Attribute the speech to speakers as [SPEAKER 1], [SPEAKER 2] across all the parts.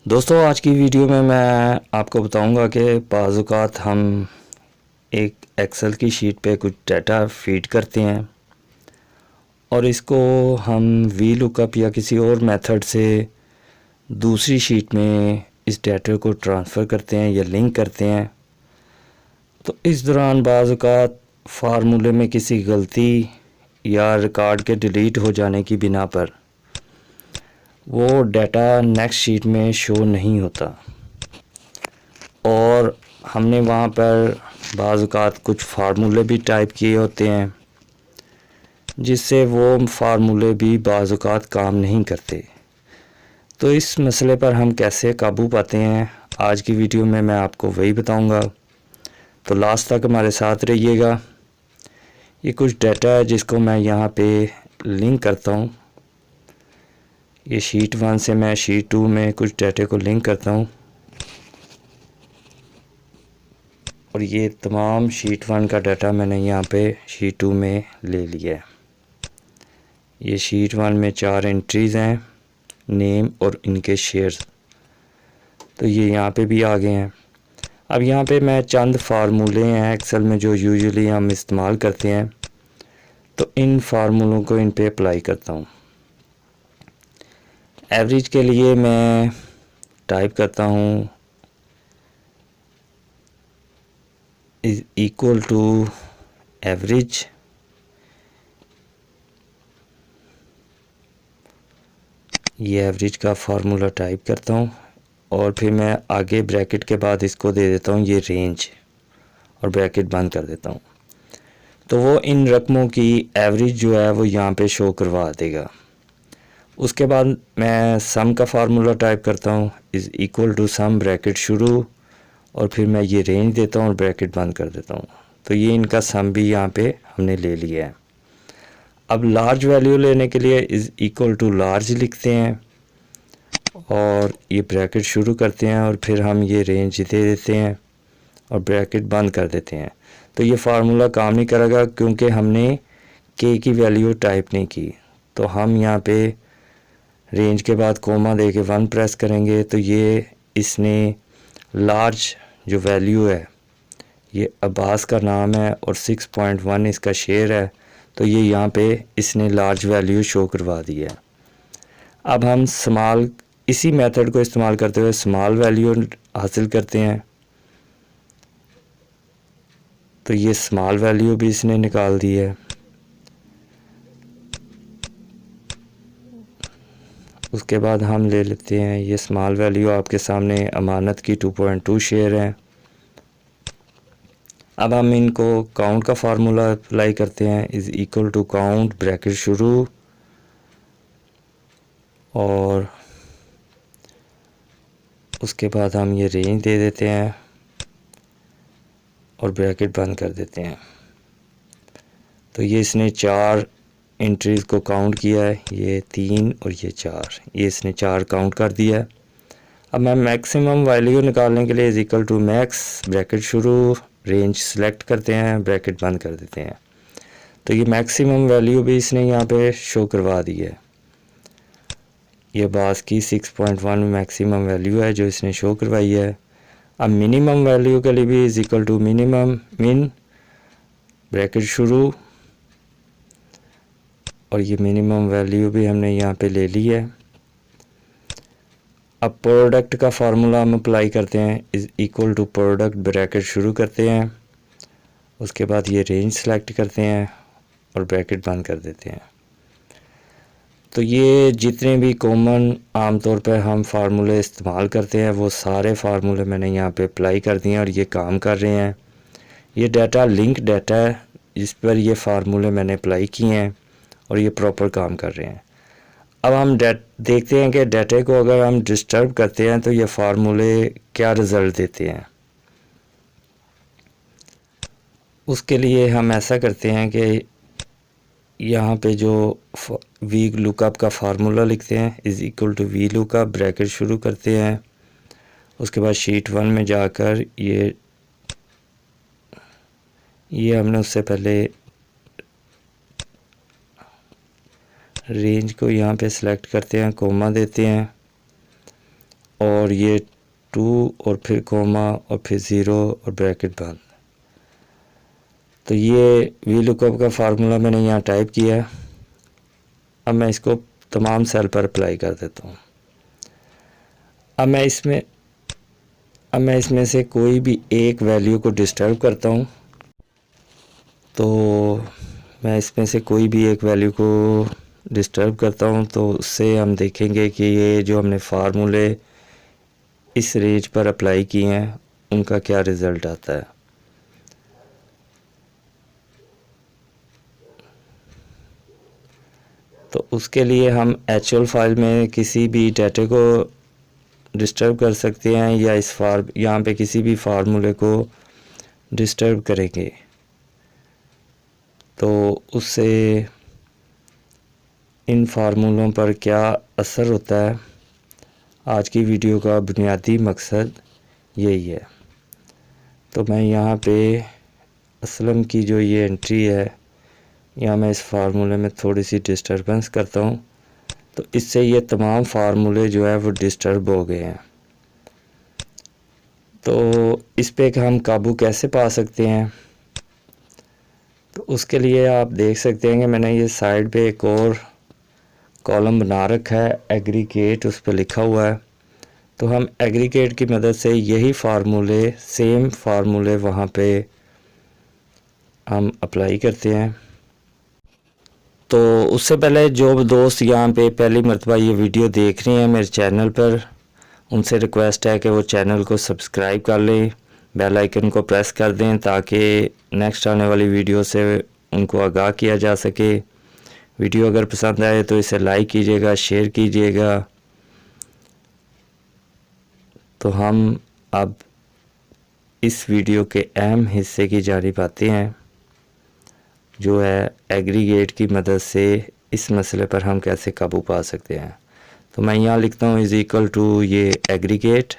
[SPEAKER 1] दोस्तों आज की वीडियो में मैं आपको बताऊंगा कि बाज़ औक़ात हम एक एक्सेल की शीट पे कुछ डाटा फीड करते हैं और इसको हम वी लुकअप या किसी और मेथड से दूसरी शीट में इस डाटा को ट्रांसफ़र करते हैं या लिंक करते हैं। तो इस दौरान बाज़ औक़ात फार्मूले में किसी गलती या रिकॉर्ड के डिलीट हो जाने की बिना पर वो डाटा नेक्स्ट शीट में शो नहीं होता और हमने वहाँ पर बाज़ औक़ात कुछ फार्मूले भी टाइप किए होते हैं जिससे वो फार्मूले भी बाज़ औक़ात काम नहीं करते। तो इस मसले पर हम कैसे काबू पाते हैं आज की वीडियो में मैं आपको वही बताऊंगा। तो लास्ट तक हमारे साथ रहिएगा। ये कुछ डाटा है जिसको मैं यहाँ पे लिंक करता हूँ। ये शीट 1 से मैं शीट 2 में कुछ डाटे को लिंक करता हूँ और ये तमाम शीट 1 का डाटा मैंने यहाँ पे शीट 2 में ले लिया है। ये शीट 1 में 4 एंट्रीज़ हैं, नेम और इनके शेयर्स, तो ये यहाँ पे भी आ गए हैं। अब यहाँ पे मैं चंद फार्मूले हैं एक्सेल में जो यूजुअली हम इस्तेमाल करते हैं, तो इन फार्मूलों को इन पे अप्लाई करता हूँ। एवरेज के लिए मैं टाइप करता हूँ इज़ इक्वल टू एवरेज ये एवरेज का फार्मूला टाइप करता हूँ और फिर मैं आगे ब्रैकेट के बाद इसको दे देता हूँ ये रेंज और ब्रैकेट बंद कर देता हूँ। तो वो इन रकमों की एवरेज जो है वो यहाँ पे शो करवा देगा। उसके बाद मैं सम का फार्मूला टाइप करता हूँ is equal to sum bracket शुरू और फिर मैं ये रेंज देता हूँ और ब्रैकेट बंद कर देता हूँ। तो ये इनका सम भी यहाँ पे हमने ले लिया है। अब लार्ज वैल्यू लेने के लिए इज़ इक्वल टू लार्ज लिखते हैं और ये ब्रैकेट शुरू करते हैं और फिर हम ये रेंज दे देते हैं और ब्रैकेट बंद कर देते हैं। तो ये फार्मूला काम नहीं करेगा क्योंकि हमने के की वैल्यू टाइप नहीं की। तो हम यहाँ पे रेंज के बाद कोमा दे के 1 प्रेस करेंगे तो ये इसने लार्ज जो वैल्यू है, ये अब्बास का नाम है और 6.1 इसका शेयर है, तो ये यहाँ पे इसने लार्ज वैल्यू शो करवा दी है। अब हम स्मॉल इसी मेथड को इस्तेमाल करते हुए स्मॉल वैल्यू हासिल करते हैं। तो ये स्मॉल वैल्यू भी इसने निकाल दी है। उसके बाद हम ले लेते हैं ये स्मॉल वैल्यू आपके सामने अमानत की 2.2 शेयर है। अब हम इनको काउंट का फार्मूला अप्लाई करते हैं is equal to count bracket शुरू और उसके बाद हम ये रेंज दे देते हैं और ब्रैकेट बंद कर देते हैं। तो ये इसने 4 एंट्रीज़ को काउंट किया है, ये 3 और ये 4, ये इसने 4 काउंट कर दिया है। अब मैं मैक्सिमम वैल्यू निकालने के लिए is equal to max bracket शुरू रेंज सेलेक्ट करते हैं, ब्रैकेट बंद कर देते हैं। तो ये मैक्सिमम वैल्यू भी इसने यहाँ पे शो करवा दी है। ये बास की 6.1 मैक्सिमम वैल्यू है जो इसने शो करवाई है। अब मिनिमम वैल्यू के लिए भी इज़ इक्वल टू मिनिमम मिन ब्रैकेट शुरू और ये मिनिमम वैल्यू भी हमने यहाँ पे ले ली है। अब प्रोडक्ट का फार्मूला हम अप्लाई करते हैं is equal to product bracket शुरू करते हैं, उसके बाद ये रेंज सेलेक्ट करते हैं और ब्रैकेट बंद कर देते हैं। तो ये जितने भी कॉमन आमतौर पर हम फार्मूले इस्तेमाल करते हैं वो सारे फार्मूले मैंने यहाँ पे अप्लाई कर दिए हैं और ये काम कर रहे हैं। ये डाटा लिंक डाटा है जिस पर ये फार्मूले मैंने अप्लाई किए हैं और ये प्रॉपर काम कर रहे हैं। अब हम देखते हैं कि डाटे को अगर हम डिस्टर्ब करते हैं तो ये फार्मूले क्या रिज़ल्ट देते हैं। उसके लिए हम ऐसा करते हैं कि यहाँ पे जो वी लुकअप का फार्मूला लिखते हैं is equal to V lookup bracket शुरू करते हैं, उसके बाद शीट 1 में जाकर ये हमने उससे पहले रेंज को यहाँ पे सिलेक्ट करते हैं, कोमा देते हैं और ये 2 और फिर कोमा और फिर 0 और ब्रैकेट बंद। तो ये वी लुकअप का फार्मूला मैंने यहाँ टाइप किया है। अब मैं इसको तमाम सेल पर अप्लाई कर देता हूँ। अब मैं इसमें से कोई भी एक वैल्यू को डिस्टर्ब करता हूँ। तो मैं इसमें से कोई भी एक वैल्यू को डिस्टर्ब करता हूँ तो उससे हम देखेंगे कि ये जो हमने फार्मूले इस रेंज पर अप्लाई किए हैं उनका क्या रिज़ल्ट आता है। तो उसके लिए हम एचएल फाइल में किसी भी डाटे को डिस्टर्ब कर सकते हैं या यहाँ पे किसी भी फार्मूले को डिस्टर्ब करेंगे तो उससे इन फार्मूलों पर क्या असर होता है। आज की वीडियो का बुनियादी मकसद यही है। तो मैं यहाँ पे असलम की जो ये एंट्री है, यहाँ मैं इस फार्मूले में थोड़ी सी डिस्टर्बेंस करता हूँ तो इससे ये तमाम फार्मूले जो है वो डिस्टर्ब हो गए हैं। तो इस पे हम काबू कैसे पा सकते हैं, तो उसके लिए आप देख सकते हैं कि मैंने ये साइड पे एक और कॉलम बना रखा है, एग्रीगेट उस पर लिखा हुआ है। तो हम एग्रीगेट की मदद से यही फार्मूले, सेम फार्मूले वहाँ पे हम अप्लाई करते हैं। तो उससे पहले जो दोस्त यहाँ पे पहली मरतबा ये वीडियो देख रहे हैं मेरे चैनल पर, उनसे रिक्वेस्ट है कि वो चैनल को सब्सक्राइब कर लें, बेल आइकन को प्रेस कर दें ताकि नेक्स्ट आने वाली वीडियो से उनको आगाह किया जा सके। वीडियो अगर पसंद आए तो इसे लाइक कीजिएगा, शेयर कीजिएगा। तो हम अब इस वीडियो के अहम हिस्से की जानिब आते हैं, जो है एग्रीगेट की मदद से इस मसले पर हम कैसे काबू पा सकते हैं। तो मैं यहाँ लिखता हूँ इज़ इक्वल टू ये एग्रीगेट।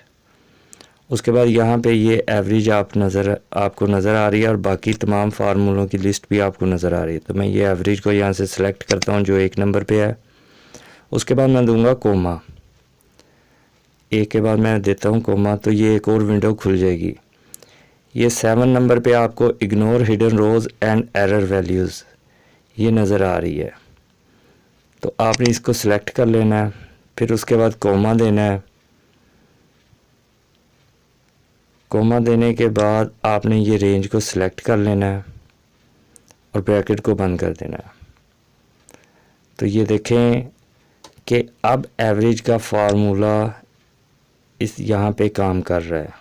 [SPEAKER 1] उसके बाद यहाँ पे ये एवरेज आपको नज़र आ रही है और बाकी तमाम फार्मूलों की लिस्ट भी आपको नज़र आ रही है। तो मैं ये एवरेज को यहाँ से सिलेक्ट करता हूँ जो 1 नंबर पे है। उसके बाद मैं दूंगा कोमा, एक के बाद मैं देता हूँ कोमा, तो ये एक और विंडो खुल जाएगी। ये 7 नंबर पे आपको ignore hidden rows and error values ये नज़र आ रही है। तो आपने इसको सिलेक्ट कर लेना है, फिर उसके बाद कोमा देना है। कोमा देने के बाद आपने ये रेंज को सिलेक्ट कर लेना है और ब्रैकेट को बंद कर देना है। तो ये देखें कि अब एवरेज का फार्मूला इस यहाँ पे काम कर रहा है।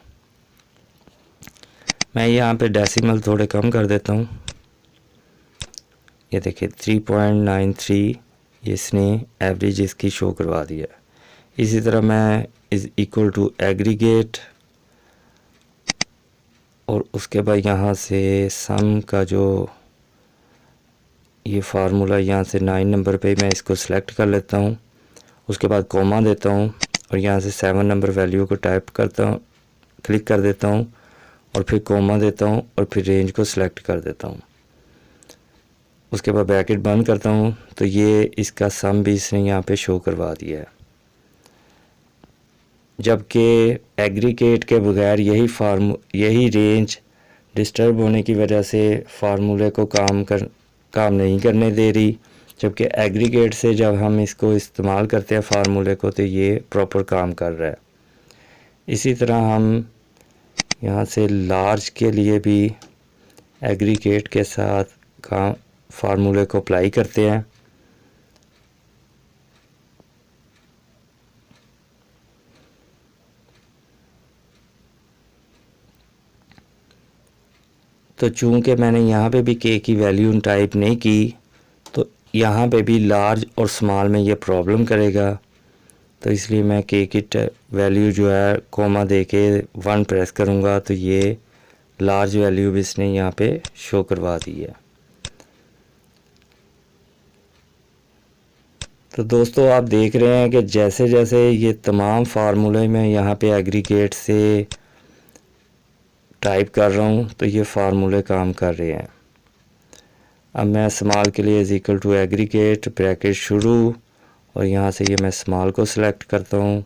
[SPEAKER 1] मैं यहाँ पे डेसिमल थोड़े कम कर देता हूँ। ये देखिए 3.93 इसने एवरेज इसकी शो करवा दिया। इसी तरह मैं इज़ इक्वल टू एग्रीगेट और उसके बाद यहाँ से सम का जो ये फार्मूला यहाँ से 9 नंबर पे मैं इसको सिलेक्ट कर लेता हूँ। उसके बाद कोमा देता हूँ और यहाँ से 7 नंबर वैल्यू को टाइप करता हूँ, क्लिक कर देता हूँ और फिर कोमा देता हूँ और फिर रेंज को सिलेक्ट कर देता हूँ। उसके बाद ब्रैकेट बंद करता हूँ तो ये इसका सम भी इसने यहाँ पे शो करवा दिया है। जबकि एग्रीगेट के बगैर यही रेंज डिस्टर्ब होने की वजह से फार्मूले को काम नहीं करने दे रही, जबकि एग्रीगेट से जब हम इसको इस्तेमाल करते हैं फार्मूले को तो ये प्रॉपर काम कर रहा है। इसी तरह हम यहाँ से लार्ज के लिए भी एग्रीगेट के साथ फार्मूले को अप्लाई करते हैं। तो चूँकि मैंने यहाँ पे भी के की वैल्यू टाइप नहीं की तो यहाँ पे भी लार्ज और स्मॉल में ये प्रॉब्लम करेगा। तो इसलिए मैं के की वैल्यू जो है कोमा दे के 1 प्रेस करूँगा तो ये लार्ज वैल्यू भी इसने यहाँ पे शो करवा दी है। तो दोस्तों आप देख रहे हैं कि जैसे जैसे ये तमाम फार्मूले में यहाँ पे एग्रीगेट से टाइप कर रहा हूँ तो ये फार्मूले काम कर रहे हैं। अब मैं स्मॉल के लिए is equal to aggregate bracket शुरू और यहाँ से ये मैं स्मॉल को सिलेक्ट करता हूँ,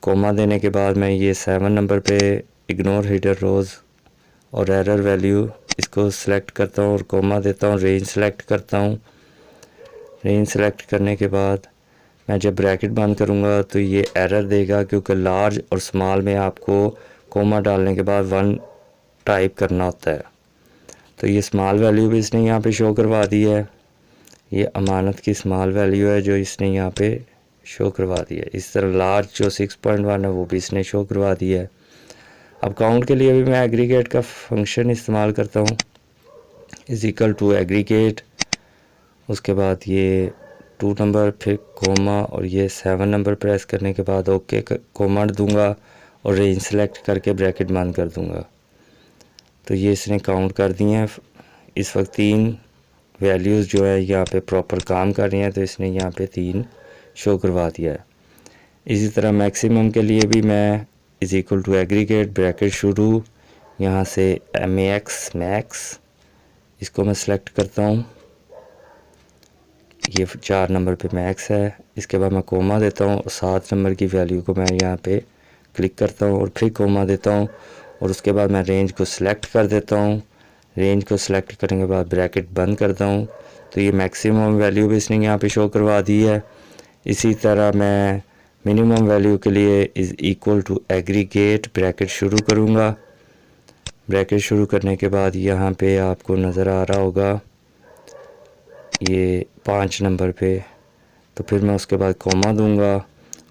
[SPEAKER 1] कोमा देने के बाद मैं ये 7 नंबर पे इग्नोर हिडन रोज़ और एरर वैल्यू इसको सिलेक्ट करता हूँ और कोमा देता हूँ। रेंज सेलेक्ट करता हूँ। रेंज सेलेक्ट करने के बाद मैं जब ब्रैकेट बंद करूँगा तो ये एरर देगा, क्योंकि लार्ज और स्मॉल में आपको कोमा डालने के बाद 1 टाइप करना होता है। तो ये स्मॉल वैल्यू भी इसने यहाँ पे शो करवा दी है। ये अमानत की स्मॉल वैल्यू है जो इसने यहाँ पे शो करवा दी है। इस तरह लार्ज जो 6.1 है वो भी इसने शो करवा दी है। अब काउंट के लिए भी मैं एग्रीगेट का फंक्शन इस्तेमाल करता हूँ, इज इक्वल टू एग्रीगेट, उसके बाद ये 2 नंबर फिर कोमा और ये 7 नंबर प्रेस करने के बाद ओके कोमा दूंगा और रेंज सेलेक्ट करके ब्रैकेट बंद कर दूंगा। तो ये इसने काउंट कर दिए हैं। इस वक्त 3 वैल्यूज़ जो है यहाँ पे प्रॉपर काम कर रही हैं, तो इसने यहाँ पे 3 शो करवा दिया है। इसी तरह मैक्सिमम के लिए भी मैं is equal to aggregate bracket शुरू, यहाँ से MAX मैक्स इसको मैं सेलेक्ट करता हूँ। ये 4 नंबर पे मैक्स है। इसके बाद मैं कोमा देता हूँ और 7 नंबर की वैल्यू को मैं यहाँ पे क्लिक करता हूँ और फिर कोमा देता हूँ और उसके बाद मैं रेंज को सिलेक्ट कर देता हूँ। रेंज को सिलेक्ट करने के बाद ब्रैकेट बंद करता हूँ। तो ये मैक्सिमम वैल्यू भी इसने यहाँ पे शो करवा दी है। इसी तरह मैं मिनिमम वैल्यू के लिए is equal to aggregate bracket शुरू करूँगा। ब्रैकेट शुरू करने के बाद यहाँ पे आपको नज़र आ रहा होगा ये 5 नंबर पे, तो फिर मैं उसके बाद कोमा दूंगा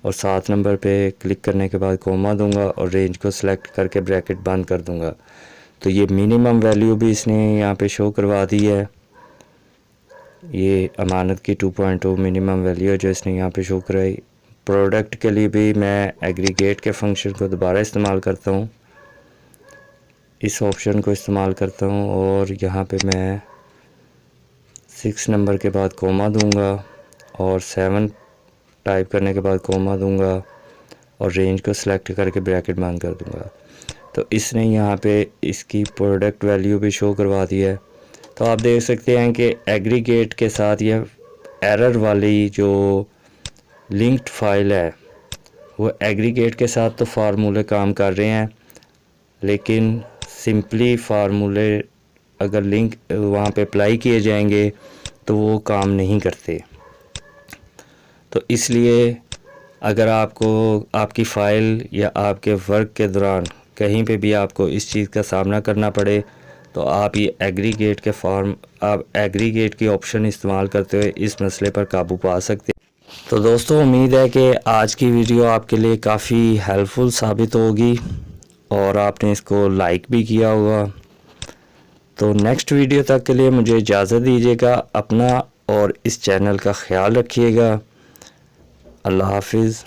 [SPEAKER 1] और 7 नंबर पे क्लिक करने के बाद कोमा दूंगा और रेंज को सिलेक्ट करके ब्रैकेट बंद कर दूंगा। तो ये मिनिमम वैल्यू भी इसने यहाँ पे शो करवा दी है। ये अमानत की 2.2 मिनिमम वैल्यू है जो इसने यहाँ पे शो कराई। प्रोडक्ट के लिए भी मैं एग्रीगेट के फंक्शन को दोबारा इस्तेमाल करता हूँ, इस ऑप्शन को इस्तेमाल करता हूँ और यहाँ पे मैं 6 नंबर के बाद कोमा दूंगा और 7 टाइप करने के बाद कोमा दूंगा और रेंज को सिलेक्ट करके ब्रैकेट बंद कर दूंगा। तो इसने यहाँ पे इसकी प्रोडक्ट वैल्यू भी शो करवा दी है। तो आप देख सकते हैं कि एग्रीगेट के साथ ये एरर वाली जो लिंक्ड फाइल है वो एग्रीगेट के साथ तो फार्मूले काम कर रहे हैं, लेकिन सिंपली फार्मूले अगर लिंक वहाँ पे अप्लाई किए जाएंगे तो वो काम नहीं करते। तो इसलिए अगर आपको आपकी फ़ाइल या आपके वर्क के दौरान कहीं पे भी आपको इस चीज़ का सामना करना पड़े तो आप ये एग्रीगेट की ऑप्शन इस्तेमाल करते हुए इस मसले पर काबू पा सकते हैं। तो दोस्तों उम्मीद है कि आज की वीडियो आपके लिए काफ़ी हेल्पफुल साबित होगी और आपने इसको लाइक भी किया होगा। तो नेक्स्ट वीडियो तक के लिए मुझे इजाज़त दीजिएगा। अपना और इस चैनल का ख्याल रखिएगा। अल्लाह हाफिज़।